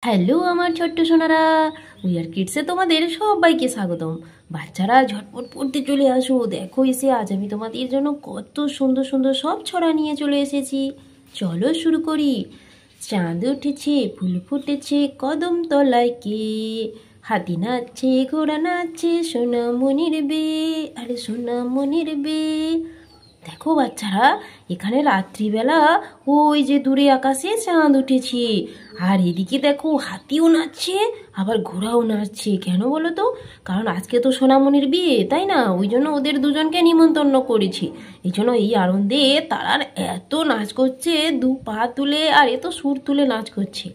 Hello আমার ছোট্ট Sonara, we are কিডসে তোমাদের সবাইকে স্বাগতম। বাচ্চারা ঝটপট পড়তে চলে আসো। দেখো এসে আজ আমি তোমাদের জন্য কত সুন্দর সুন্দর সব ছড়া নিয়ে চলে এসেছি। চলো শুরু করি। চাঁদ উঠেছে, ফুল ফুটেছে, কদম তলায় কে, হাতি নাচছে, ঘোড়া নাচছে, সোনা মনির বে, আরে সোনা মনির বে। দেখো বাচ্চারা, এখানে রাত্রিবেলা ওই যে দূরে আকাশে চাঁদ উঠেছে, আর এদিকে দেখো হাতিও নাচছে, আবার ঘোড়াও নাচছে। কেন বলো তো? কারণ আজকে তো সোনামণির বিয়ে, তাই না? ওই জন্য ওদের দুজনকে নিমন্ত্রণ করেছি। এই জন্য এই আনন্দে তারা এত নাচ করছে, দু পা তুলে আর এত সুর তুলে নাচ করছে।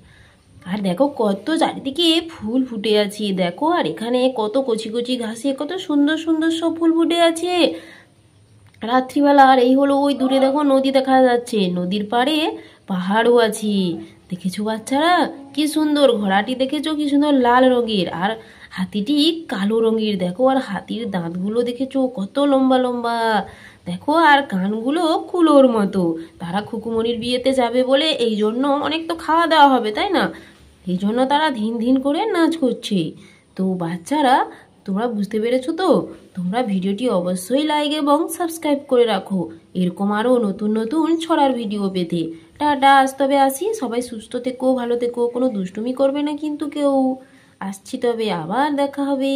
আর দেখো কত চারিদিকে ফুল ফুটে আছে, দেখো আর এখানে কত কচি কচি ঘাসে কত সুন্দর সুন্দর সব ফুল ফুটে আছে রাত্রিবেলা। আর এই হলো ওই দূরে দেখো নদী দেখা যাচ্ছে, নদীর পাড়ে পাহাড়ও আছে। দেখেছো বাচ্চারা কি সুন্দর? ঘোড়াটি দেখেছো কি সুন্দর লাল রঙের, আর হাতিটি কালো রঙের। দেখো আর হাতির দাঁতগুলো দেখেছো কত লম্বা লম্বা। দেখো আর কানগুলো কুলোর মতো। তারা খুকুমনির বিয়েতে যাবে বলে এই জন্য অনেক তো খাওয়া দাওয়া হবে, তাই না? এই জন্য তারা ধিন ধিন করে নাচ করছে। তো বাচ্চারা, তোমরা বুঝতে পেরেছো তো? তোমরা ভিডিওটি অবশ্যই লাইক এবং সাবস্ক্রাইব করে রাখো এরকম আরও নতুন নতুন ছড়ার ভিডিও পেতে। টাটা, আজ তবে আসি। সবাই সুস্থ থেকো, ভালো থেকো, কোনো দুষ্টুমি করবে না কিন্তু কেউ। আসছি তবে, আবার দেখা হবে।